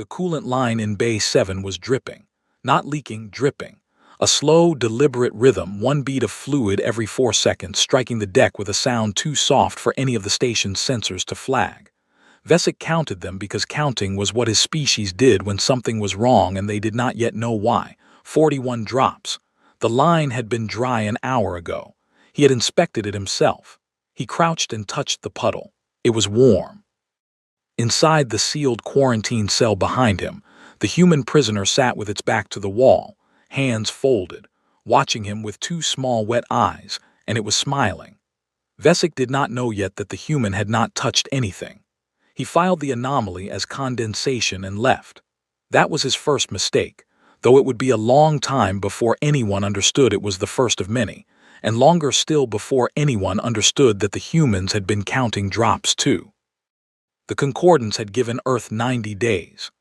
The coolant line in Bay 7 was dripping. Not leaking, dripping. A slow, deliberate rhythm, one bead of fluid every 4 seconds, striking the deck with a sound too soft for any of the station's sensors to flag. Vesic counted them because counting was what his species did when something was wrong and they did not yet know why. 41 drops. The line had been dry an hour ago. He had inspected it himself. He crouched and touched the puddle. It was warm. Inside the sealed quarantine cell behind him, the human prisoner sat with its back to the wall, hands folded, watching him with two small wet eyes, and it was smiling. Vesic did not know yet that the human had not touched anything. He filed the anomaly as condensation and left. That was his first mistake, though it would be a long time before anyone understood it was the first of many, and longer still before anyone understood that the humans had been counting drops too. The Concordance had given Earth 90 days.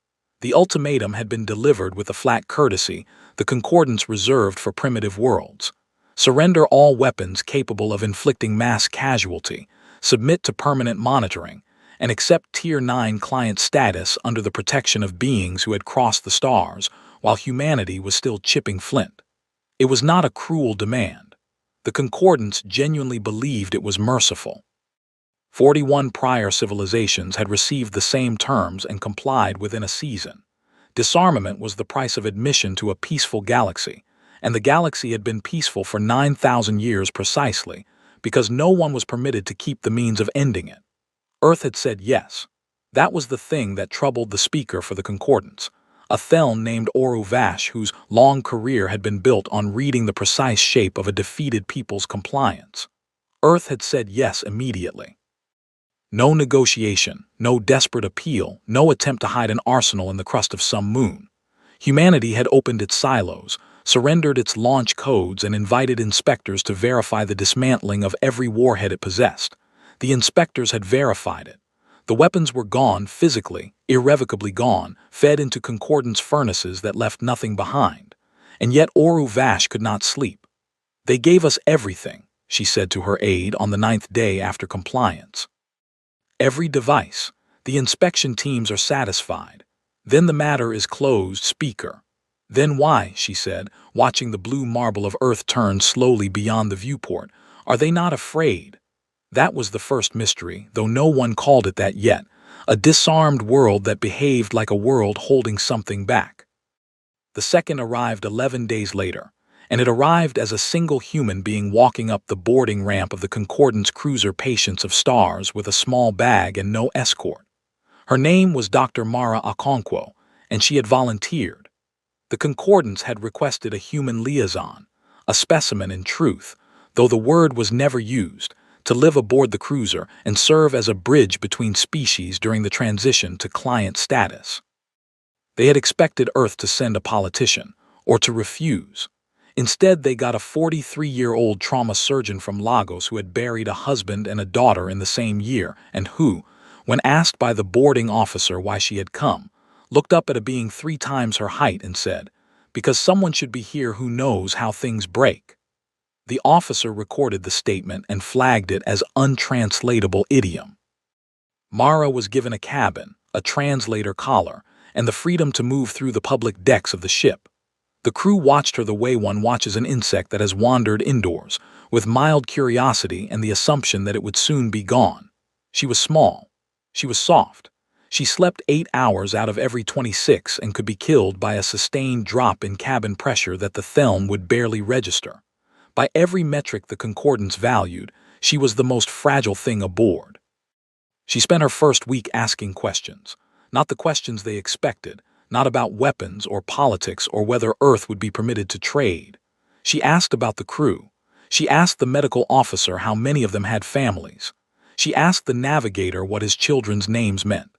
The ultimatum had been delivered with a flat courtesy, the Concordance reserved for primitive worlds. Surrender all weapons capable of inflicting mass casualty, submit to permanent monitoring, and accept Tier 9 client status under the protection of beings who had crossed the stars while humanity was still chipping flint. It was not a cruel demand. The Concordance genuinely believed it was merciful. 41 prior civilizations had received the same terms and complied within a season. Disarmament was the price of admission to a peaceful galaxy, and the galaxy had been peaceful for 9,000 years precisely, because no one was permitted to keep the means of ending it. Earth had said yes. That was the thing that troubled the speaker for the Concordance, a Theln named Oru Vash whose long career had been built on reading the precise shape of a defeated people's compliance. Earth had said yes immediately. No negotiation, no desperate appeal, no attempt to hide an arsenal in the crust of some moon. Humanity had opened its silos, surrendered its launch codes, and invited inspectors to verify the dismantling of every warhead it possessed. The inspectors had verified it. The weapons were gone physically, irrevocably gone, fed into Concordance furnaces that left nothing behind. And yet Oru Vash could not sleep. "They gave us everything," she said to her aide on the 9th day after compliance. "Every device. The inspection teams are satisfied. Then the matter is closed, speaker." "Then why," she said, watching the blue marble of Earth turn slowly beyond the viewport, "are they not afraid?" That was the first mystery, though no one called it that yet, a disarmed world that behaved like a world holding something back. The second arrived 11 days later, and it arrived as a single human being walking up the boarding ramp of the Concordance cruiser Patience of Stars with a small bag and no escort. Her name was Dr. Mara Okonkwo, and she had volunteered. The Concordance had requested a human liaison, a specimen in truth, though the word was never used, to live aboard the cruiser and serve as a bridge between species during the transition to client status. They had expected Earth to send a politician, or to refuse. Instead, they got a 43-year-old trauma surgeon from Lagos who had buried a husband and a daughter in the same year, and who, when asked by the boarding officer why she had come, looked up at a being 3 times her height and said, "Because someone should be here who knows how things break." The officer recorded the statement and flagged it as untranslatable idiom. Mara was given a cabin, a translator collar, and the freedom to move through the public decks of the ship. The crew watched her the way one watches an insect that has wandered indoors, with mild curiosity and the assumption that it would soon be gone. She was small. She was soft. She slept 8 hours out of every 26 and could be killed by a sustained drop in cabin pressure that the Theln would barely register. By every metric the Concordance valued, she was the most fragile thing aboard. She spent her first week asking questions, not the questions they expected, not about weapons or politics or whether Earth would be permitted to trade. She asked about the crew. She asked the medical officer how many of them had families. She asked the navigator what his children's names meant.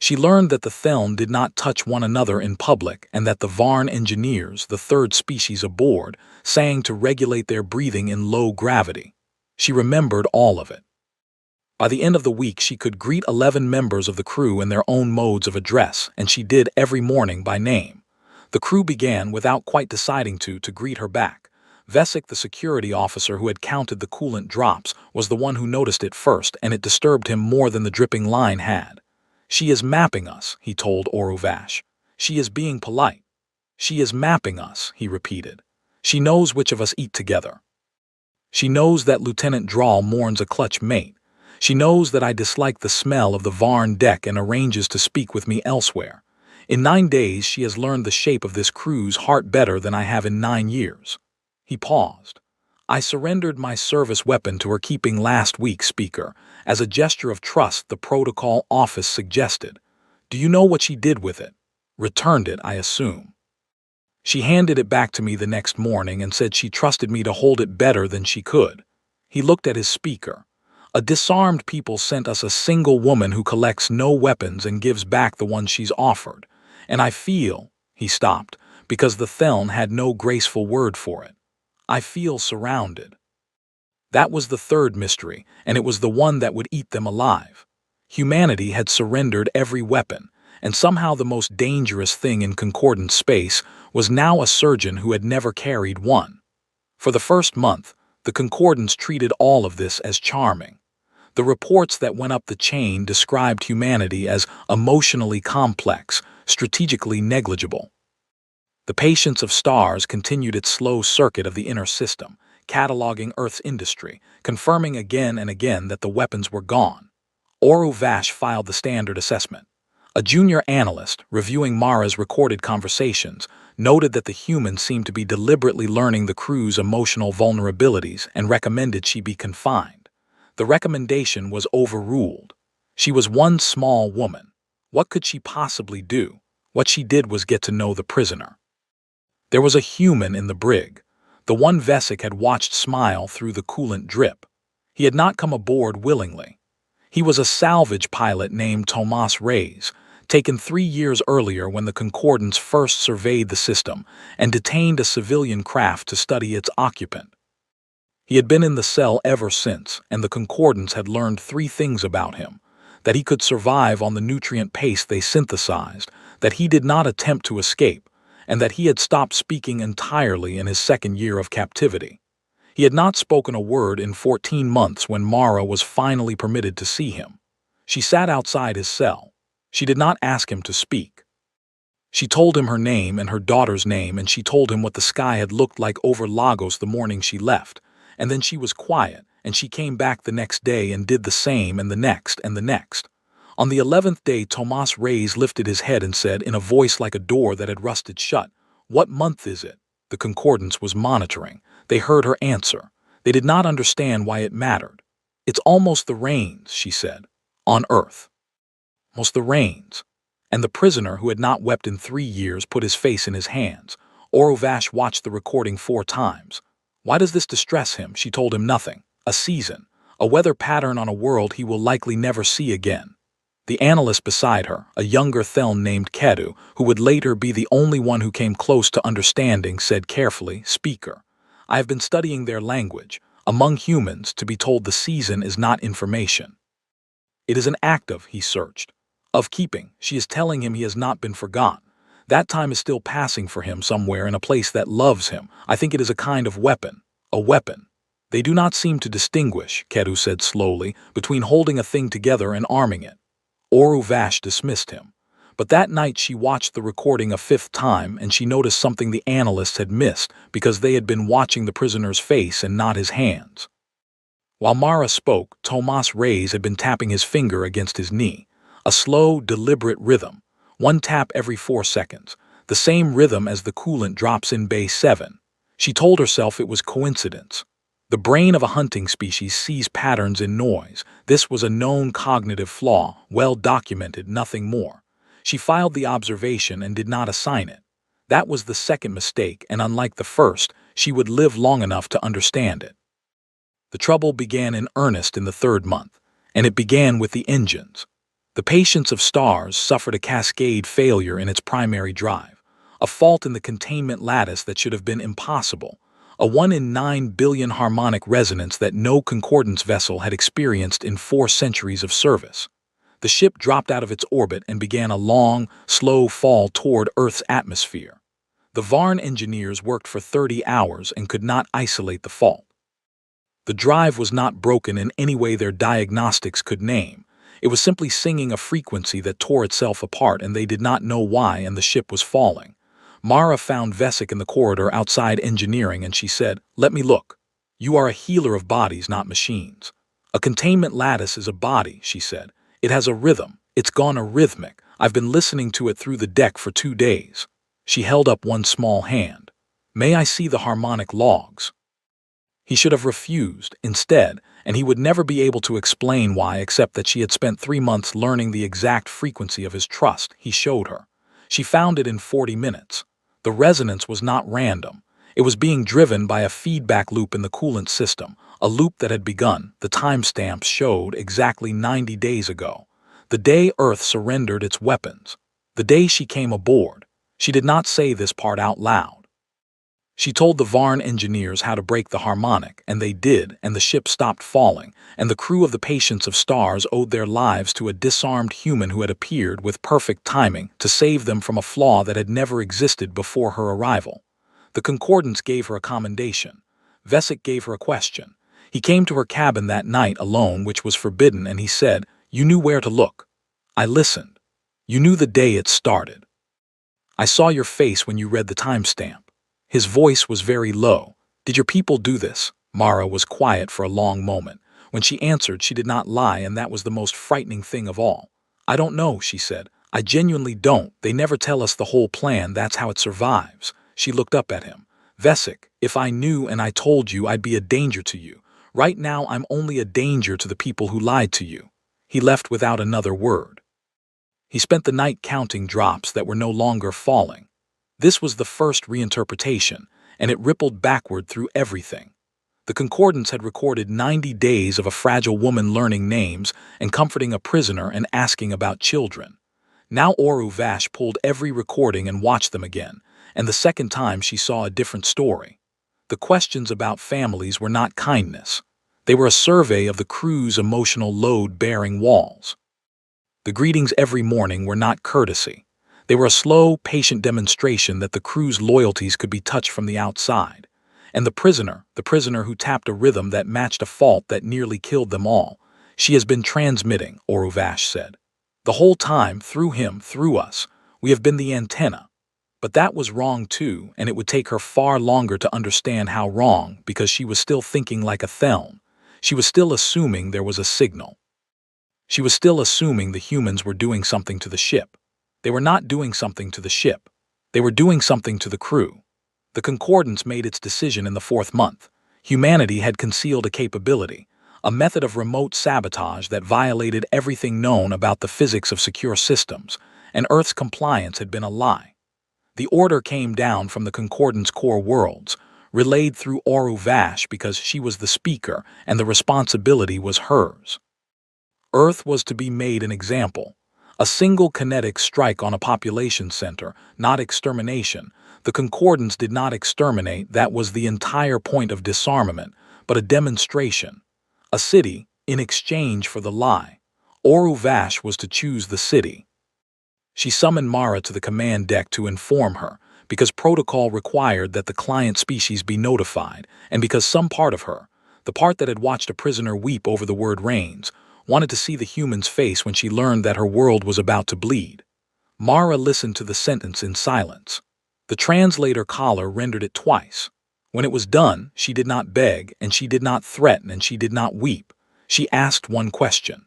She learned that the Theln did not touch one another in public and that the Varn engineers, the third species aboard, sang to regulate their breathing in low gravity. She remembered all of it. By the end of the week, she could greet 11 members of the crew in their own modes of address, and she did every morning by name. The crew began, without quite deciding to greet her back. Vesic, the security officer who had counted the coolant drops, was the one who noticed it first, and it disturbed him more than the dripping line had. "She is mapping us," he told Oruvash. "She is being polite." "She is mapping us," he repeated. "She knows which of us eat together. She knows that Lieutenant Drawl mourns a clutch mate. She knows that I dislike the smell of the Varn deck and arranges to speak with me elsewhere. In 9 days she has learned the shape of this crew's heart better than I have in 9 years." He paused. "I surrendered my service weapon to her keeping last week, Speaker, as a gesture of trust the Protocol Office suggested. Do you know what she did with it? Returned it, I assume. She handed it back to me the next morning and said she trusted me to hold it better than she could." He looked at his speaker. "A disarmed people sent us a single woman who collects no weapons and gives back the ones she's offered. And I feel," he stopped, because the Theln had no graceful word for it, "I feel surrounded." That was the third mystery, and it was the one that would eat them alive. Humanity had surrendered every weapon, and somehow the most dangerous thing in Concordant space was now a surgeon who had never carried one. For the first month, the Concordants treated all of this as charming. The reports that went up the chain described humanity as emotionally complex, strategically negligible. The Patience of Stars continued its slow circuit of the inner system, cataloging Earth's industry, confirming again and again that the weapons were gone. Oruvash filed the standard assessment. A junior analyst, reviewing Mara's recorded conversations, noted that the humans seemed to be deliberately learning the crew's emotional vulnerabilities and recommended she be confined. The recommendation was overruled. She was one small woman. What could she possibly do? What she did was get to know the prisoner. There was a human in the brig, the one Vesic had watched smile through the coolant drip. He had not come aboard willingly. He was a salvage pilot named Tomas Reyes, taken 3 years earlier when the Concordants first surveyed the system and detained a civilian craft to study its occupant. He had been in the cell ever since, and the Concordants had learned 3 things about him: that he could survive on the nutrient paste they synthesized, that he did not attempt to escape, and that he had stopped speaking entirely in his 2nd year of captivity. He had not spoken a word in 14 months when Mara was finally permitted to see him. She sat outside his cell. She did not ask him to speak. She told him her name and her daughter's name, and she told him what the sky had looked like over Lagos the morning she left, and then she was quiet, and she came back the next day and did the same, and the next and the next. On the 11th day, Tomas Reyes lifted his head and said, in a voice like a door that had rusted shut, "What month is it?" The Concordance was monitoring. They heard her answer. They did not understand why it mattered. "It's almost the rains," she said. "On Earth. Almost the rains." And the prisoner, who had not wept in 3 years, put his face in his hands. Oruvash watched the recording 4 times. Why does this distress him? She told him nothing. A season. A weather pattern on a world he will likely never see again. The analyst beside her, a younger Theln named Kedu, who would later be the only one who came close to understanding, said carefully, "Speaker, I have been studying their language. Among humans, to be told the season is not information. It is an act of," he searched, "of keeping." She is telling him he has not been forgotten. That time is still passing for him somewhere in a place that loves him. I think it is a kind of weapon. A weapon. They do not seem to distinguish, Kedu said slowly, between holding a thing together and arming it. Oruvash dismissed him. But that night she watched the recording a 5th time, and she noticed something the analysts had missed because they had been watching the prisoner's face and not his hands. While Mara spoke, Tomas Reyes had been tapping his finger against his knee. A slow, deliberate rhythm. 1 tap every 4 seconds. The same rhythm as the coolant drops in Bay 7. She told herself it was coincidence. The brain of a hunting species sees patterns in noise. This was a known cognitive flaw, well documented, nothing more. She filed the observation and did not assign it. That was the second mistake, and unlike the first, she would live long enough to understand it. The trouble began in earnest in the 3rd month, and it began with the engines. The Patience of Stars suffered a cascade failure in its primary drive, a fault in the containment lattice that should have been impossible, a 1 in 9 billion harmonic resonance that no concordance vessel had experienced in 4 centuries of service. The ship dropped out of its orbit and began a long, slow fall toward Earth's atmosphere. The Varn engineers worked for 30 hours and could not isolate the fault. The drive was not broken in any way their diagnostics could name. It was simply singing a frequency that tore itself apart, and they did not know why, and the ship was falling. Mara found Vesic in the corridor outside engineering, and she said, "Let me look. You are a healer of bodies, not machines." "A containment lattice is a body," she said. "It has a rhythm. It's gone arrhythmic. I've been listening to it through the deck for 2 days." She held up one small hand. "May I see the harmonic logs?" He should have refused, instead, and he would never be able to explain why, except that she had spent 3 months learning the exact frequency of his trust. He showed her. She found it in 40 minutes. The resonance was not random. It was being driven by a feedback loop in the coolant system, a loop that had begun, the timestamps showed, exactly 90 days ago. The day Earth surrendered its weapons. The day she came aboard. She did not say this part out loud. She told the Varn engineers how to break the harmonic, and they did, and the ship stopped falling, and the crew of the Patience of Stars owed their lives to a disarmed human who had appeared with perfect timing to save them from a flaw that had never existed before her arrival. The Concordance gave her a commendation. Vesic gave her a question. He came to her cabin that night alone, which was forbidden, and he said, "You knew where to look." "I listened." "You knew the day it started." "I saw your face when you read the timestamp." His voice was very low. "Did your people do this?" Mara was quiet for a long moment. When she answered, she did not lie, and that was the most frightening thing of all. "I don't know," she said. "I genuinely don't. They never tell us the whole plan. That's how it survives." She looked up at him. "Vesic, if I knew and I told you, I'd be a danger to you. Right now, I'm only a danger to the people who lied to you." He left without another word. He spent the night counting drops that were no longer falling. This was the first reinterpretation, and it rippled backward through everything. The Concordance had recorded 90 days of a fragile woman learning names and comforting a prisoner and asking about children. Now Oru Vash pulled every recording and watched them again, and the second time she saw a different story. The questions about families were not kindness. They were a survey of the crew's emotional load-bearing walls. The greetings every morning were not courtesy. They were a slow, patient demonstration that the crew's loyalties could be touched from the outside. And the prisoner who tapped a rhythm that matched a fault that nearly killed them all. "She has been transmitting," Oru Vash said. "The whole time, through him, through us. We have been the antenna." But that was wrong too, and it would take her far longer to understand how wrong, because she was still thinking like a Theln. She was still assuming there was a signal. She was still assuming the humans were doing something to the ship. They were not doing something to the ship. They were doing something to the crew. The Concordance made its decision in the 4th month. Humanity had concealed a capability, a method of remote sabotage that violated everything known about the physics of secure systems, and Earth's compliance had been a lie. The order came down from the Concordance core worlds, relayed through Oru Vash because she was the speaker and the responsibility was hers. Earth was to be made an example. A single kinetic strike on a population center, not extermination. The Concordance did not exterminate, that was the entire point of disarmament, but a demonstration. A city, in exchange for the lie. Oru Vash was to choose the city. She summoned Mara to the command deck to inform her, because protocol required that the client species be notified, and because some part of her, the part that had watched a prisoner weep over the word rains, wanted to see the human's face when she learned that her world was about to bleed. Mara listened to the sentence in silence. The translator collar rendered it twice. When it was done, she did not beg, and she did not threaten, and she did not weep. She asked one question.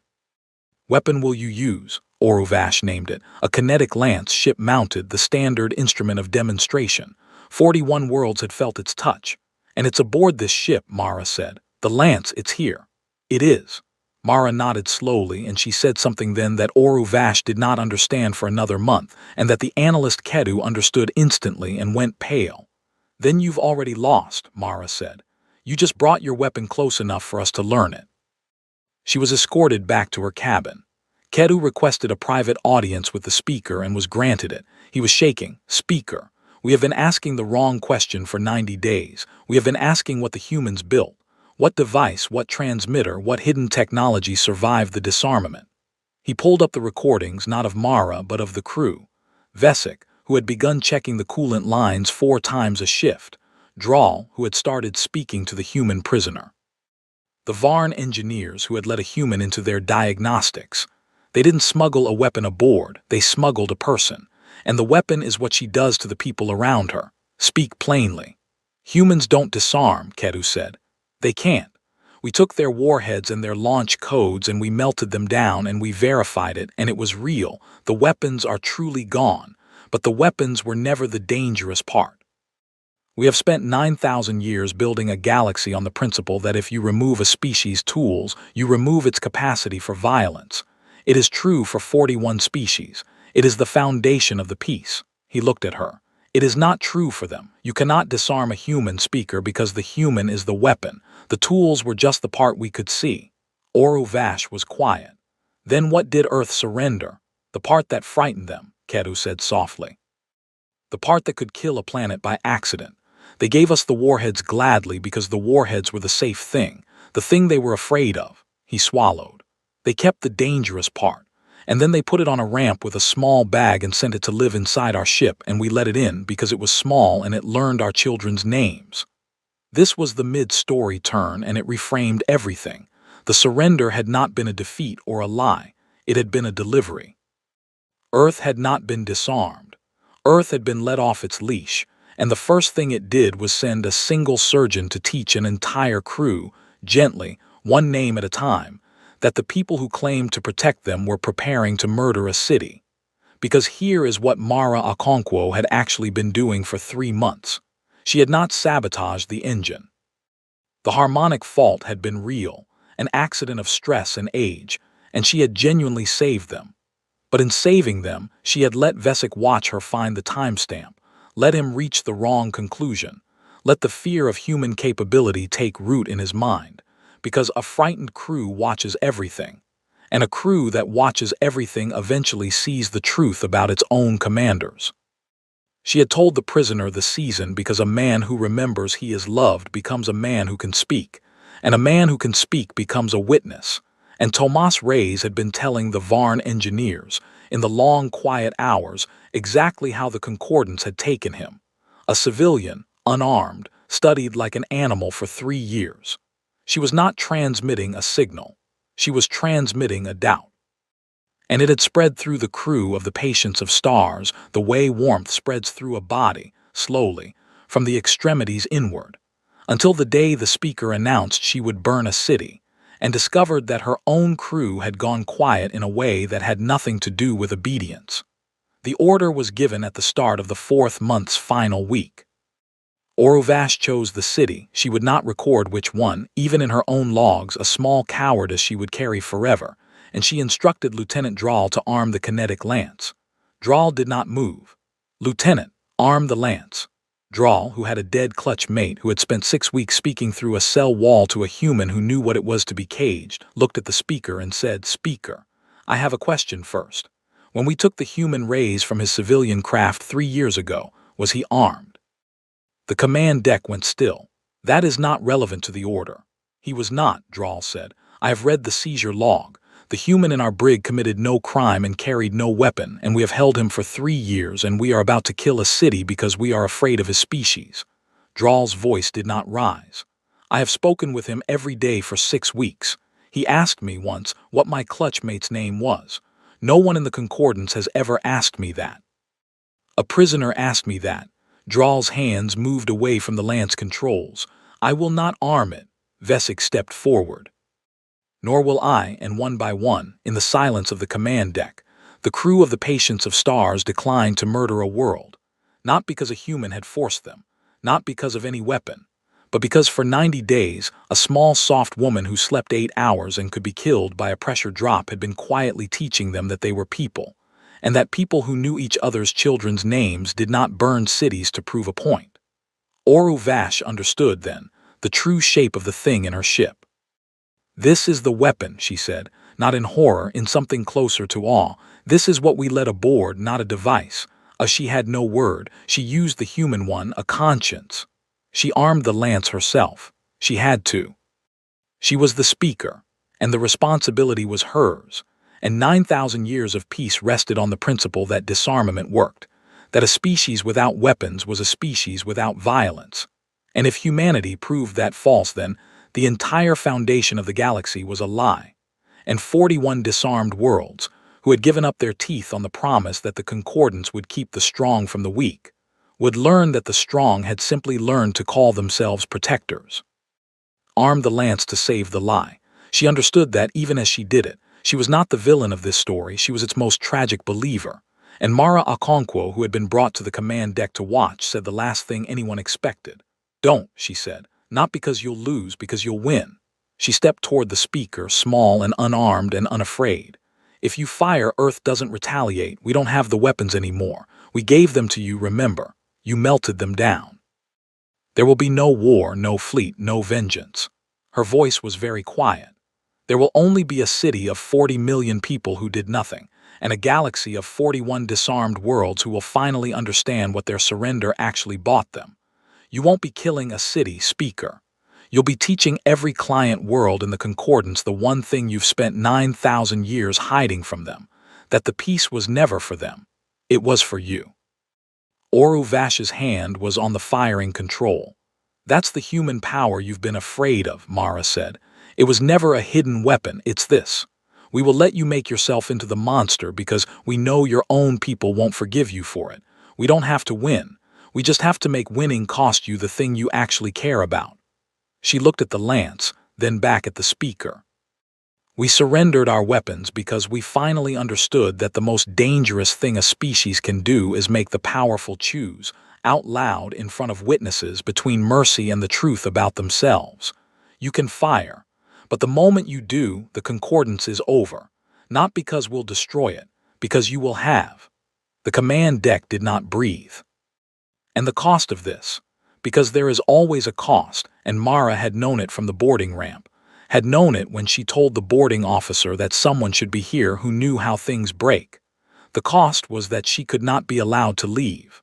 "Weapon will you use?" Oru Vash named it. A kinetic lance, ship-mounted, the standard instrument of demonstration. 41 worlds had felt its touch. "And it's aboard this ship," Mara said. "The lance, it's here." "It is." Mara nodded slowly, and she said something then that Oru Vash did not understand for another month, and that the analyst Kedu understood instantly and went pale. "Then you've already lost," Mara said. "You just brought your weapon close enough for us to learn it." She was escorted back to her cabin. Kedu requested a private audience with the speaker and was granted it. He was shaking. "Speaker, we have been asking the wrong question for 90 days. We have been asking what the humans built. What device, what transmitter, what hidden technology survived the disarmament?" He pulled up the recordings, not of Mara, but of the crew. Vesic, who had begun checking the coolant lines 4 times a shift. Draal, who had started speaking to the human prisoner. The Varn engineers, who had let a human into their diagnostics. They didn't smuggle a weapon aboard, they smuggled a person. And the weapon is what she does to the people around her. Speak plainly. Humans don't disarm, Ketu said. They can't. We took their warheads and their launch codes and we melted them down and we verified it and it was real. The weapons are truly gone, but the weapons were never the dangerous part. We have spent 9,000 years building a galaxy on the principle that if you remove a species' tools, you remove its capacity for violence. It is true for 41 species. It is the foundation of the peace. He looked at her. It is not true for them. You cannot disarm a human speaker because the human is the weapon. The tools were just the part we could see. Oru Vash was quiet. Then what did Earth surrender? The part that frightened them, Ketu said softly. The part that could kill a planet by accident. They gave us the warheads gladly because the warheads were the safe thing, the thing they were afraid of. He swallowed. They kept the dangerous part, and then they put it on a ramp with a small bag and sent it to live inside our ship, and we let it in because it was small and it learned our children's names. This was the mid-story turn, and it reframed everything. The surrender had not been a defeat or a lie. It had been a delivery. Earth had not been disarmed. Earth had been let off its leash. And the first thing it did was send a single surgeon to teach an entire crew, gently, one name at a time, that the people who claimed to protect them were preparing to murder a city. Because here is what Mara Okonkwo had actually been doing for 3 months. She had not sabotaged the engine. The harmonic fault had been real, an accident of stress and age, and she had genuinely saved them. But in saving them, she had let Vesic watch her find the timestamp. Let him reach the wrong conclusion. Let the fear of human capability take root in his mind, because a frightened crew watches everything, and a crew that watches everything eventually sees the truth about its own commanders. She had told the prisoner the season because a man who remembers he is loved becomes a man who can speak, and a man who can speak becomes a witness. And Tomas Reyes had been telling the Varn engineers, in the long, quiet hours, exactly how the Concordance had taken him. A civilian, unarmed, studied like an animal for 3 years. She was not transmitting a signal. She was transmitting a doubt. And it had spread through the crew of the Patience of Stars the way warmth spreads through a body, slowly, from the extremities inward, until the day the speaker announced she would burn a city, and discovered that her own crew had gone quiet in a way that had nothing to do with obedience. The order was given at the start of the 4th month's final week. Oru Vash chose the city. She would not record which one, even in her own logs, a small cowardice she would carry forever, and she instructed Lieutenant Draal to arm the kinetic lance. Draal did not move. Lieutenant, arm the lance. Draal, who had a dead clutch mate who had spent 6 weeks speaking through a cell wall to a human who knew what it was to be caged, looked at the speaker and said, "Speaker, I have a question first. When we took the human Reyes from his civilian craft 3 years ago, was he armed?" The command deck went still. "That is not relevant to the order." "He was not," Draal said. "I have read the seizure log. The human in our brig committed no crime and carried no weapon, and we have held him for 3 years, and we are about to kill a city because we are afraid of his species." Draal's voice did not rise. "I have spoken with him every day for 6 weeks. He asked me once what my clutch mate's name was. No one in the Concordance has ever asked me that. A prisoner asked me that." Draal's hands moved away from the lance controls. "I will not arm it." Vesic stepped forward. "Nor will I," and one by one, in the silence of the command deck, the crew of the Patience of Stars declined to murder a world, not because a human had forced them, not because of any weapon, but because for 90 days a small soft woman who slept 8 hours and could be killed by a pressure drop had been quietly teaching them that they were people, and that people who knew each other's children's names did not burn cities to prove a point. Oru Vash understood, then, the true shape of the thing in her ship. "This is the weapon," she said, not in horror, in something closer to awe. "This is what we let aboard, not a device." She had no word. She used the human one, a conscience. She armed the lance herself. She had to. She was the speaker, and the responsibility was hers. And 9,000 years of peace rested on the principle that disarmament worked, that a species without weapons was a species without violence. And if humanity proved that false, then the entire foundation of the galaxy was a lie. And 41 disarmed worlds, who had given up their teeth on the promise that the Concordance would keep the strong from the weak, would learn that the strong had simply learned to call themselves protectors. Armed the lance to save the lie. She understood that, even as she did it, she was not the villain of this story, she was its most tragic believer. And Mara Okonkwo, who had been brought to the command deck to watch, said the last thing anyone expected. "Don't," she said. "Not because you'll lose, because you'll win." She stepped toward the speaker, small and unarmed and unafraid. "If you fire, Earth doesn't retaliate. We don't have the weapons anymore. We gave them to you, remember. You melted them down. There will be no war, no fleet, no vengeance." Her voice was very quiet. "There will only be a city of 40 million people who did nothing, and a galaxy of 41 disarmed worlds who will finally understand what their surrender actually bought them. You won't be killing a city, speaker. You'll be teaching every client world in the Concordance the one thing you've spent 9,000 years hiding from them, that the peace was never for them. It was for you." Oru Vash's hand was on the firing control. "That's the human power you've been afraid of," Mara said. "It was never a hidden weapon, it's this. We will let you make yourself into the monster because we know your own people won't forgive you for it. We don't have to win. We just have to make winning cost you the thing you actually care about." She looked at the lance, then back at the speaker. "We surrendered our weapons because we finally understood that the most dangerous thing a species can do is make the powerful choose, out loud in front of witnesses, between mercy and the truth about themselves. You can fire, but the moment you do, the Concordance is over. Not because we'll destroy it, because you will have." The command deck did not breathe. "And the cost of this? Because there is always a cost, and Mara had known it from the boarding ramp, had known it when she told the boarding officer that someone should be here who knew how things break. The cost was that she could not be allowed to leave.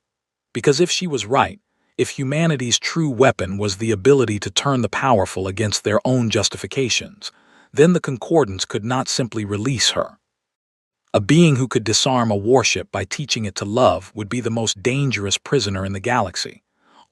Because if she was right, if humanity's true weapon was the ability to turn the powerful against their own justifications, then the Concordance could not simply release her. A being who could disarm a warship by teaching it to love would be the most dangerous prisoner in the galaxy.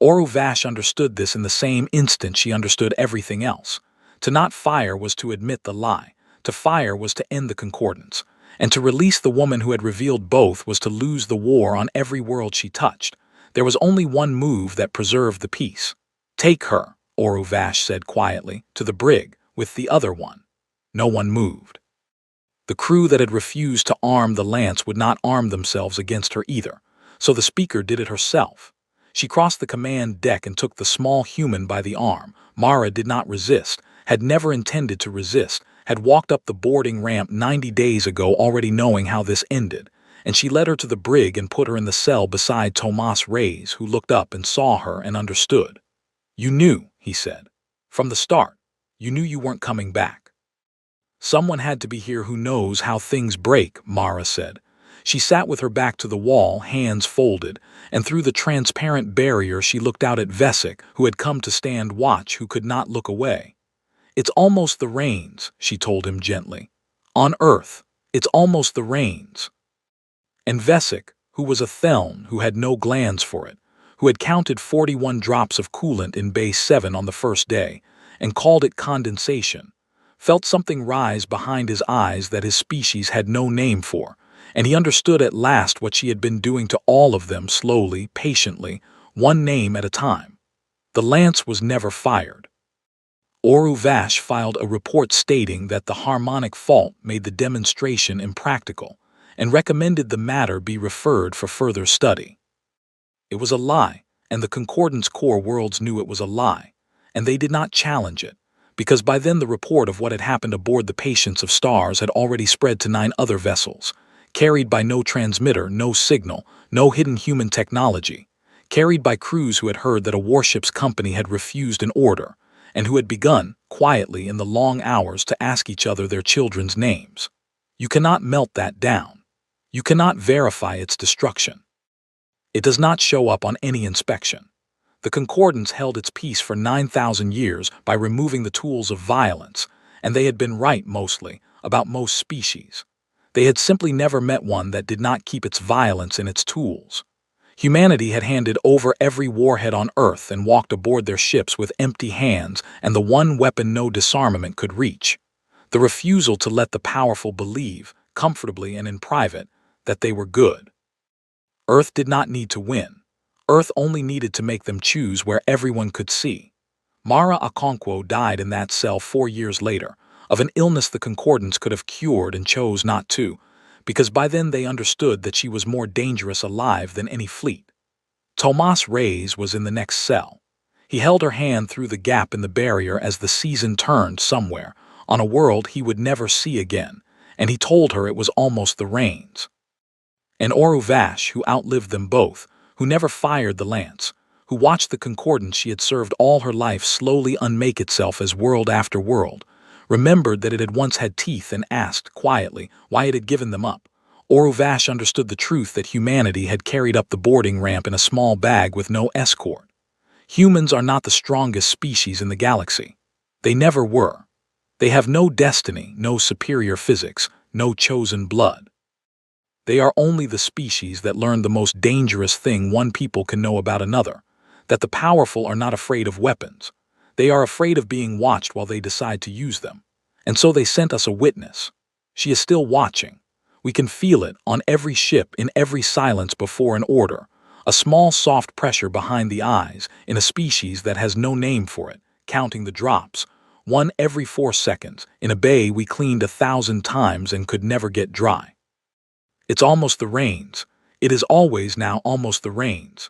Oru Vash understood this in the same instant she understood everything else. To not fire was to admit the lie. To fire was to end the Concordance. And to release the woman who had revealed both was to lose the war on every world she touched. There was only one move that preserved the peace. "Take her," Oru Vash said quietly, "to the brig, with the other one." No one moved. The crew that had refused to arm the lance would not arm themselves against her either, so the speaker did it herself. She crossed the command deck and took the small human by the arm. Mara did not resist, had never intended to resist, had walked up the boarding ramp 90 days ago already knowing how this ended, and she led her to the brig and put her in the cell beside Tomas Reyes, who looked up and saw her and understood. "You knew," he said. "From the start. You knew you weren't coming back." "Someone had to be here who knows how things break," Mara said. She sat with her back to the wall, hands folded, and through the transparent barrier she looked out at Vesic, who had come to stand watch, who could not look away. "It's almost the rains," she told him gently. "On Earth, it's almost the rains." And Vesic, who was a Theln who had no glands for it, who had counted 41 drops of coolant in Bay 7 on the first day, and called it condensation, felt something rise behind his eyes that his species had no name for, and he understood at last what she had been doing to all of them slowly, patiently, one name at a time. The lance was never fired. Oru Vash filed a report stating that the harmonic fault made the demonstration impractical, and recommended the matter be referred for further study. It was a lie, and the Concordance core worlds knew it was a lie, and they did not challenge it, because by then the report of what had happened aboard the Patience of Stars had already spread to 9 other vessels, carried by no transmitter, no signal, no hidden human technology, carried by crews who had heard that a warship's company had refused an order, and who had begun, quietly in the long hours, to ask each other their children's names. You cannot melt that down. You cannot verify its destruction. It does not show up on any inspection. The Concordance held its peace for 9,000 years by removing the tools of violence, and they had been right, mostly, about most species. They had simply never met one that did not keep its violence in its tools. Humanity had handed over every warhead on Earth and walked aboard their ships with empty hands and the one weapon no disarmament could reach. The refusal to let the powerful believe, comfortably and in private, that they were good. Earth did not need to win. Earth only needed to make them choose where everyone could see. Mara Okonkwo died in that cell 4 years later, of an illness the Concordants could have cured and chose not to, because by then they understood that she was more dangerous alive than any fleet. Tomas Reyes was in the next cell. He held her hand through the gap in the barrier as the season turned somewhere, on a world he would never see again, and he told her it was almost the rains. And Oru Vash, who outlived them both, who never fired the lance, who watched the Concordance she had served all her life slowly unmake itself as world after world, remembered that it had once had teeth and asked, quietly, why it had given them up. Oru Vash understood the truth that humanity had carried up the boarding ramp in a small bag with no escort. Humans are not the strongest species in the galaxy. They never were. They have no destiny, no superior physics, no chosen blood. They are only the species that learned the most dangerous thing one people can know about another, that the powerful are not afraid of weapons. They are afraid of being watched while they decide to use them. And so they sent us a witness. She is still watching. We can feel it on every ship, in every silence before an order, a small soft pressure behind the eyes in a species that has no name for it, counting the drops, one every 4 seconds, in a bay we cleaned 1,000 times and could never get dry. It's almost the rains. It is always now almost the rains.